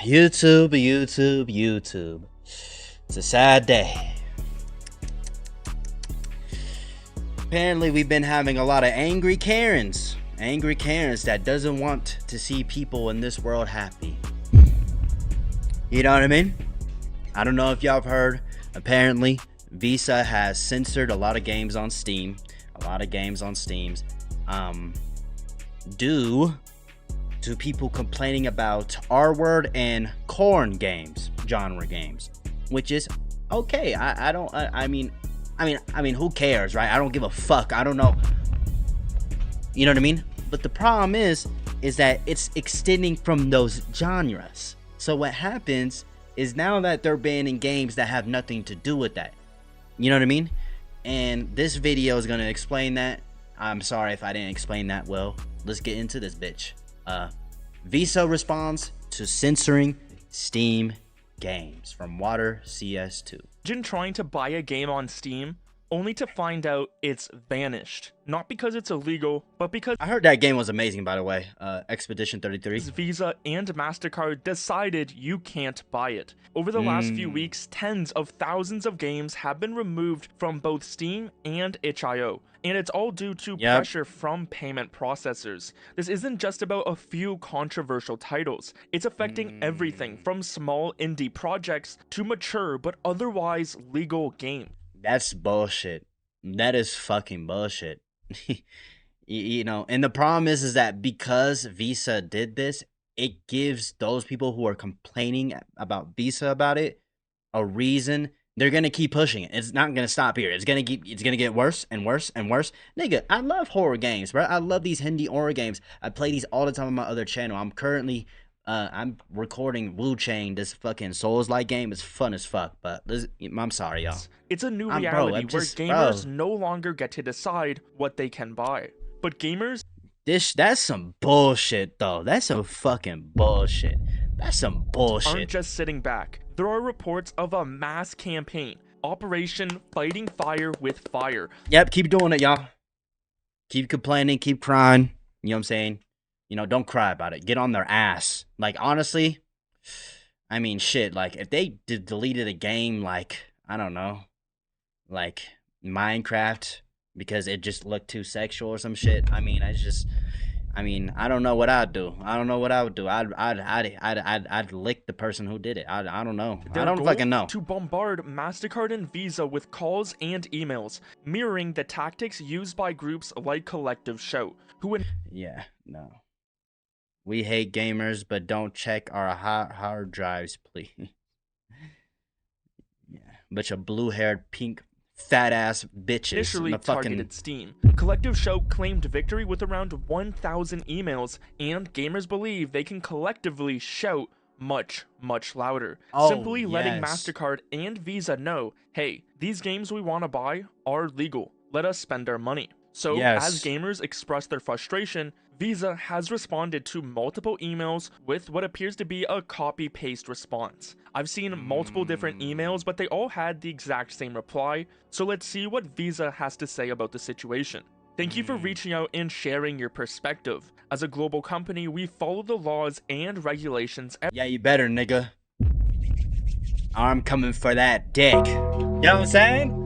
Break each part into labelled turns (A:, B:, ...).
A: YouTube. It's a sad day. Apparently, we've been having a lot of angry Karens. Angry Karens that doesn't want to see people in this world happy. You know what I mean? I don't know if y'all have heard. Apparently, Visa has censored a lot of games on Steam. Due to people complaining about R-word and corn games, genre games, which is okay. I mean, who cares, right? I don't give a fuck. I don't know. You know what I mean? But the problem is that it's extending from those genres. So what happens is now that they're banning games that have nothing to do with that. You know what I mean? And this video is going to explain that. I'm sorry if I didn't explain that well. Let's get into this bitch. Visa responds to censoring Steam games from Water CS2.
B: Imagine trying to buy a game on Steam only to find out it's vanished. Not because it's illegal, but because
A: I heard that game was amazing, by the way. Expedition 33.
B: Visa and MasterCard decided you can't buy it. Over the last few weeks, tens of thousands of games have been removed from both Steam and itch.io. And it's all due to pressure from payment processors. This isn't just about a few controversial titles. It's affecting everything from small indie projects to mature but otherwise legal games.
A: That's bullshit. That is fucking bullshit. You know, and the problem is that because Visa did this, it gives those people who are complaining about Visa about it a reason. They're gonna keep pushing it. It's not gonna stop here. It's gonna get worse and worse and worse. Nigga, I love horror games, bro. I love these Hindi horror games. I play these all the time on my other channel. I'm currently I'm recording Wu Chain, this fucking Souls-like game. It's fun as fuck, but I'm sorry, y'all.
B: It's a new reality where gamers no longer get to decide what they can buy. But gamers...
A: That's some bullshit, though. That's some fucking bullshit. That's some bullshit.
B: Aren't just sitting back. There are reports of a mass campaign. Operation Fighting Fire with Fire.
A: Yep, keep doing it, y'all. Keep complaining, keep crying. You know what I'm saying? You know, don't cry about it. Get on their ass. Like, honestly, I mean, shit. Like, if they deleted a game like, I don't know, like Minecraft because it just looked too sexual or some shit. I mean, I don't know what I'd do. I don't know what I would do. I'd lick the person who did it. I don't know. I don't fucking know.
B: To bombard MasterCard and Visa with calls and emails, mirroring the tactics used by groups like Collective Shout, who
A: yeah, no. We hate gamers, but don't check our hard drives, please. Yeah, bunch of blue-haired, pink, fat-ass bitches.
B: Initially targeted Steam. Collective Shout claimed victory with around 1,000 emails, and gamers believe they can collectively shout much, much louder. Simply letting MasterCard and Visa know, hey, these games we want to buy are legal. Let us spend our money. So, as gamers express their frustration, Visa has responded to multiple emails with what appears to be a copy-paste response. I've seen multiple different emails, but they all had the exact same reply, so let's see what Visa has to say about the situation. Thank you for reaching out and sharing your perspective. As a global company, we follow the laws and regulations.
A: Yeah, you better, nigga. I'm coming for that dick. You know what I'm saying?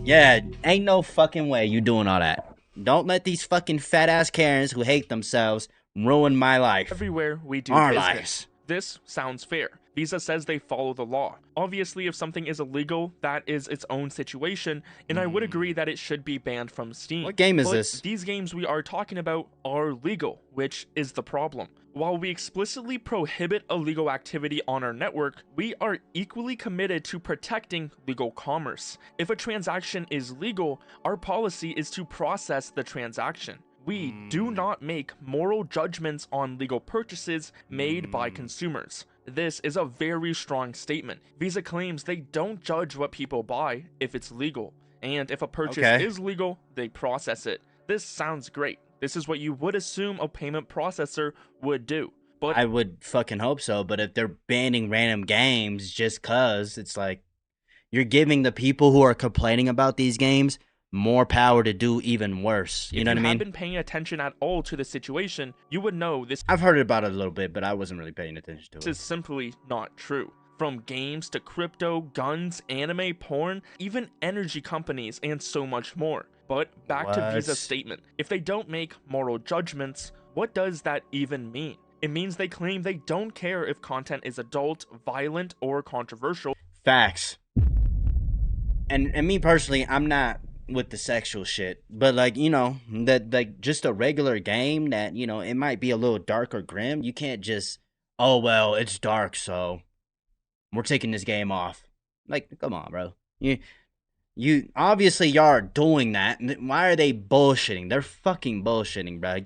A: Yeah, ain't no fucking way you doing all that. Don't let these fucking fat-ass Karens who hate themselves ruin my life.
B: Everywhere we do
A: our
B: business.
A: Lives.
B: This sounds fair. Visa says they follow the law. Obviously, if something is illegal, that is its own situation, and I would agree that it should be banned from Steam.
A: What game is this?
B: These games we are talking about are legal, which is the problem. While we explicitly prohibit illegal activity on our network, we are equally committed to protecting legal commerce. If a transaction is legal, our policy is to process the transaction. We do not make moral judgments on legal purchases made by consumers. This is a very strong statement. Visa claims they don't judge what people buy if it's legal, and if a purchase is legal, they process it. This sounds great. This is what you would assume a payment processor would do. But
A: I would fucking hope so, but if they're banning random games just cause, it's like, you're giving the people who are complaining about these games more power to do even worse. You know what I mean?
B: If you have been paying attention at all to the situation, you would know this.
A: I've heard about it a little bit, but I wasn't really paying attention to it.
B: This is simply not true. From games to crypto, guns, anime, porn, even energy companies, and so much more. But back to Visa's statement. If they don't make moral judgments, what does that even mean? It means they claim they don't care if content is adult, violent, or controversial.
A: Facts. And me personally, I'm not with the sexual shit, but like, you know, that like just a regular game that, you know, it might be a little dark or grim. You can't just, oh well, it's dark, so we're taking this game off. Like, come on, bro. You obviously y'all are doing that. Why are they bullshitting? They're fucking bullshitting, bro.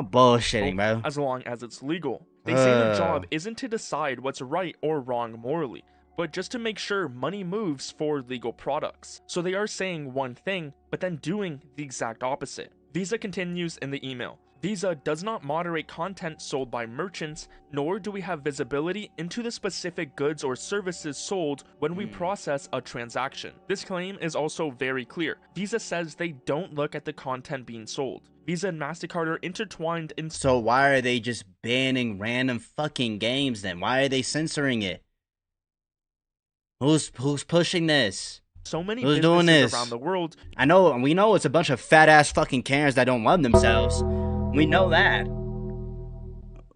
A: Bullshitting, bro.
B: As long as it's legal. They say their job isn't to decide what's right or wrong morally, but just to make sure money moves for legal products. So they are saying one thing, but then doing the exact opposite. Visa continues in the email. Visa does not moderate content sold by merchants, nor do we have visibility into the specific goods or services sold when we process a transaction. This claim is also very clear. Visa says they don't look at the content being sold. Visa and MasterCard are intertwined in—
A: So why are they just banning random fucking games then? Why are they censoring it? Who's pushing this?
B: So many
A: Who's
B: businesses
A: doing this
B: around the world.
A: We know it's a bunch of fat ass fucking Karens that don't love themselves. We know that.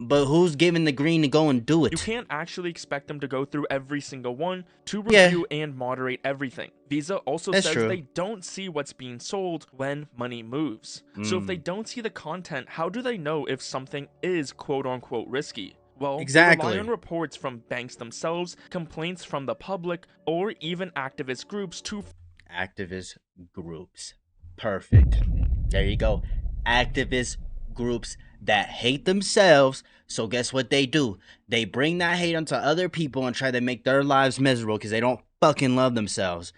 A: But who's giving the green to go and do it?
B: You can't actually expect them to go through every single one to review and moderate everything. Visa also says they don't see what's being sold when money moves. So if they don't see the content, how do they know if something is quote-unquote risky? Well, they rely on reports from banks themselves, complaints from the public, or even activist groups to—
A: Activist groups. Perfect. There you go. Activist groups that hate themselves. So guess what they do? They bring that hate onto other people and try to make their lives miserable because they don't fucking love themselves.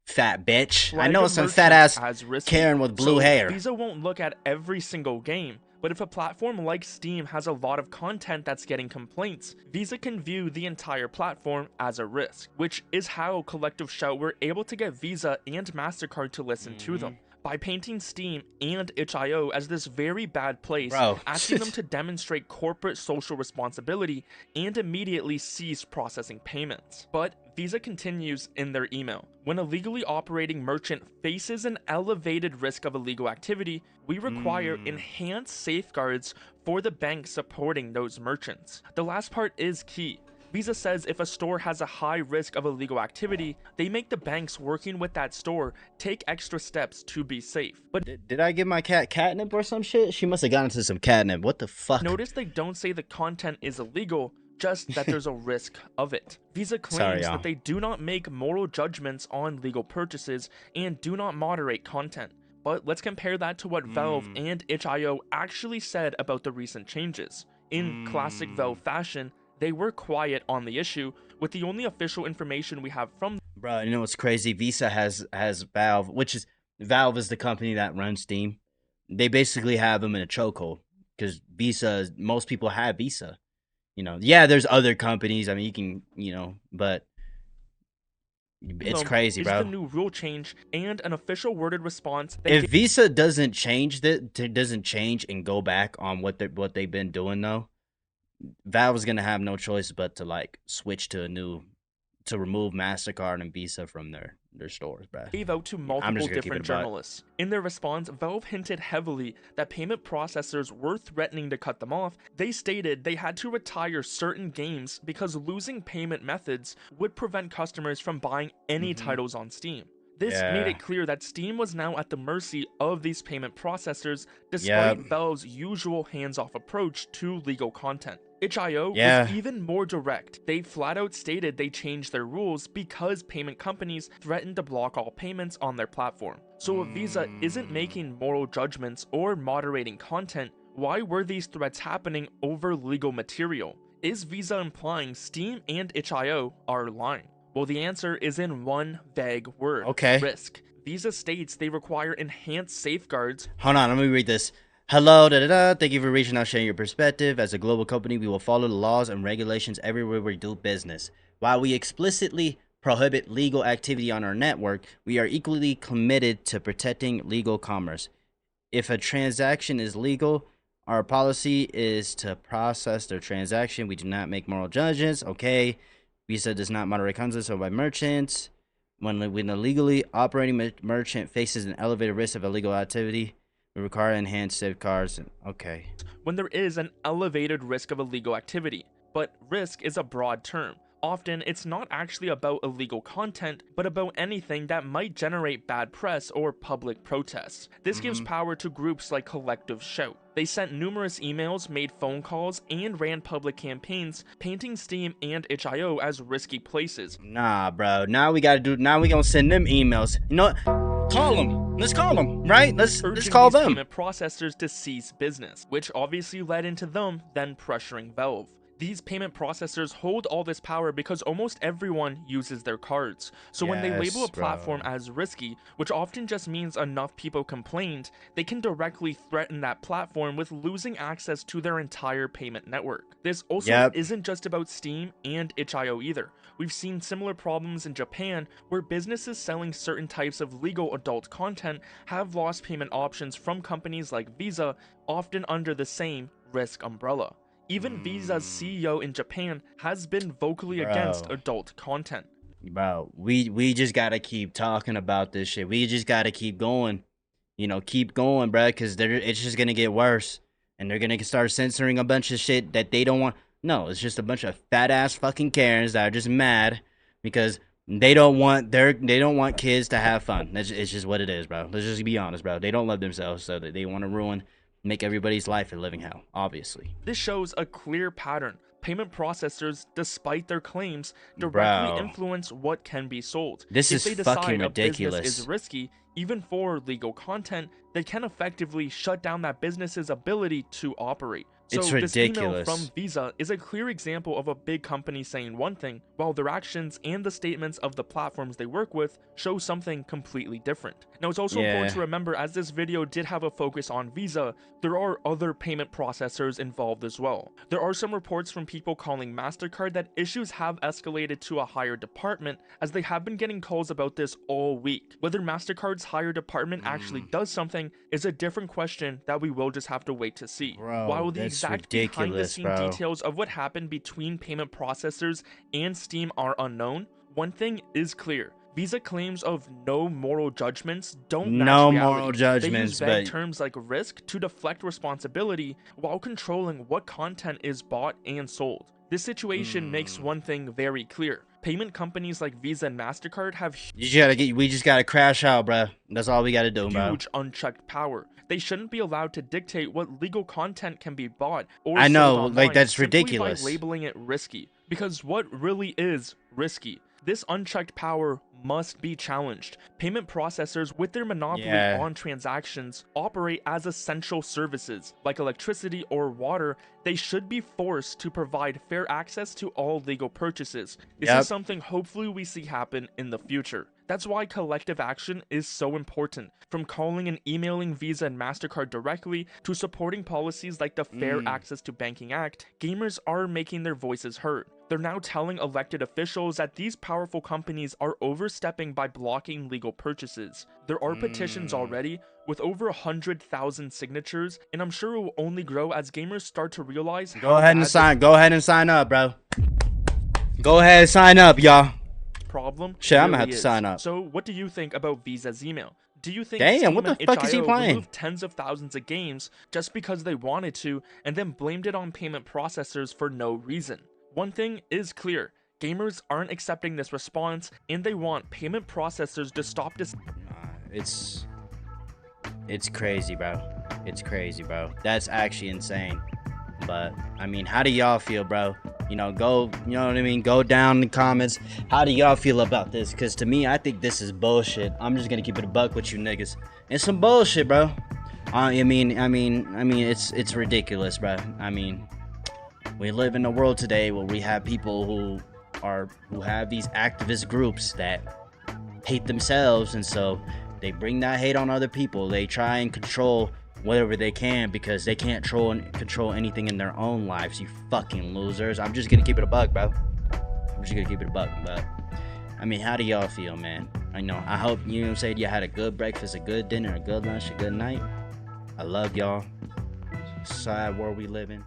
A: Fat bitch. I know some fat ass Karen with blue hair.
B: Visa won't look at every single game, but if a platform like Steam has a lot of content that's getting complaints, Visa can view the entire platform as a risk, which is how Collective Shout were able to get Visa and MasterCard to listen to them. By painting Steam and itch.io as this very bad place, asking them to demonstrate corporate social responsibility and immediately cease processing payments. But Visa continues in their email. When a legally operating merchant faces an elevated risk of illegal activity, we require enhanced safeguards for the bank supporting those merchants. The last part is key. Visa says if a store has a high risk of illegal activity, they make the banks working with that store take extra steps to be safe. But
A: did I give my cat catnip or some shit? She must have gotten into some catnip. What the fuck?
B: Notice they don't say the content is illegal, just that there's a risk of it. Visa claims that they do not make moral judgments on legal purchases and do not moderate content. But let's compare that to what Valve and itch.io actually said about the recent changes. In classic Valve fashion, they were quiet on the issue, with the only official information we have from—
A: Bro, you know what's crazy? Visa has Valve, which is— Valve is the company that runs Steam. They basically have them in a chokehold, because Visa, most people have Visa. You know, yeah, there's other companies. I mean, you can, you know, but it's crazy, bro.
B: Is the new rule change and an official worded response.
A: If Visa doesn't change and go back on what they've been doing though, Valve is gonna have no choice but to like switch to to remove MasterCard and Visa from their stores, bro.
B: Gave out to multiple different journalists. In their response, Valve hinted heavily that payment processors were threatening to cut them off. They stated they had to retire certain games because losing payment methods would prevent customers from buying any titles on Steam. This made it clear that Steam was now at the mercy of these payment processors, despite Valve's usual hands-off approach to legal content. itch.io was even more direct. They flat out stated they changed their rules because payment companies threatened to block all payments on their platform. So if Visa isn't making moral judgments or moderating content, why were these threats happening over legal material? Is Visa implying Steam and itch.io are lying? Well, the answer is in one vague word. Risk. Visa states they require enhanced safeguards.
A: Hold on, let me read this. Hello, thank you for reaching out, sharing your perspective. As a global company, we will follow the laws and regulations everywhere we do business. While we explicitly prohibit legal activity on our network, we are equally committed to protecting legal commerce. If a transaction is legal, our policy is to process their transaction. We do not make moral judgments. Okay. Visa does not moderate conduct by merchants. When a legally operating merchant faces an elevated risk of illegal activity, we require enhanced safeguards. Okay.
B: When there is an elevated risk of illegal activity, but risk is a broad term. Often, it's not actually about illegal content, but about anything that might generate bad press or public protests. This gives power to groups like Collective Shout. They sent numerous emails, made phone calls, and ran public campaigns, painting Steam and itch.io as risky places.
A: Nah, bro. Now we gonna send them emails. You know what? Call them. Let's call them, right? Let's call them.
B: Payment processors to cease business, which obviously led into them then pressuring Valve. These payment processors hold all this power because almost everyone uses their cards. So when they label a platform as risky, which often just means enough people complained, they can directly threaten that platform with losing access to their entire payment network. This also isn't just about Steam and itch.io either. We've seen similar problems in Japan where businesses selling certain types of legal adult content have lost payment options from companies like Visa, often under the same risk umbrella. Even Visa's CEO in Japan has been vocally against adult content.
A: Bro, we just gotta keep talking about this shit. We just gotta keep going. You know, keep going, bro, because it's just gonna get worse. And they're gonna start censoring a bunch of shit that they don't want. No, it's just a bunch of fat-ass fucking Karens that are just mad because they don't want kids to have fun. It's just what it is, bro. Let's just be honest, bro. They don't love themselves, so that they want to make everybody's life a living hell, obviously.
B: This shows a clear pattern. Payment processors, despite their claims, directly influence what can be sold.
A: This is fucking ridiculous.
B: If they decide a business is risky, even for legal content, they can effectively shut down that business's ability to operate. So
A: it's ridiculous.
B: This email from Visa is a clear example of a big company saying one thing, while their actions and the statements of the platforms they work with show something completely different. Now, it's also important to remember, as this video did have a focus on Visa, there are other payment processors involved as well. There are some reports from people calling MasterCard that issues have escalated to a higher department, as they have been getting calls about this all week. Whether MasterCard's higher department actually does something is a different question that we will just have to wait to see. While the exact behind-the-scenes details of what happened between payment processors and Steam are unknown, one thing is clear. Visa claims of no moral judgments don't match reality.
A: Moral judgments,
B: they use vague terms like risk to deflect responsibility while controlling what content is bought and sold. This situation makes one thing very clear. Payment companies like Visa and MasterCard have
A: we just gotta crash out, bro. That's all we gotta do, bro.
B: Huge unchecked power. They shouldn't be allowed to dictate what legal content can be bought or
A: I know,
B: sold online,
A: like that's ridiculous.
B: By labeling it risky. Because what really is risky? This unchecked power must be challenged. Payment processors, with their monopoly on transactions, operate as essential services, like electricity or water. They should be forced to provide fair access to all legal purchases. This is something hopefully we see happen in the future. That's why collective action is so important. From calling and emailing Visa and MasterCard directly to supporting policies like the Fair Access to Banking Act, gamers are making their voices heard. They're now telling elected officials that these powerful companies are overstepping by blocking legal purchases. There are petitions already, with over 100,000 signatures, and I'm sure it will only grow as gamers start to realize
A: Go ahead and sign up, bro. Go ahead and sign up, y'all.
B: Problem
A: shit, I'm gonna have to sign up.
B: So what do you think about Visa's email? Do you think
A: Damn, what the fuck is he playing?
B: Removed tens of thousands of games just because they wanted to and then blamed it on payment processors for no reason? One thing is clear. Gamers aren't accepting this response, and they want payment processors to stop this.
A: It's crazy, bro. It's crazy, bro. That's actually insane. But I mean, how do y'all feel, bro? You know what I mean? Go down in the comments. How do y'all feel about this? Because to me, I think this is bullshit. I'm just gonna keep it a buck with you niggas. It's some bullshit, bro. I mean, it's ridiculous, bro. I mean, we live in a world today where we have people who have these activist groups that hate themselves, and so they bring that hate on other people. They try and control whatever they can because they can't control anything in their own lives. You fucking losers. I'm just gonna keep it a buck, bro. I'm just gonna keep it a buck. But I mean, how do y'all feel, man? I know. I hope, you know what I'm saying, you had a good breakfast, a good dinner, a good lunch, a good night. I love y'all. Sad world we live in.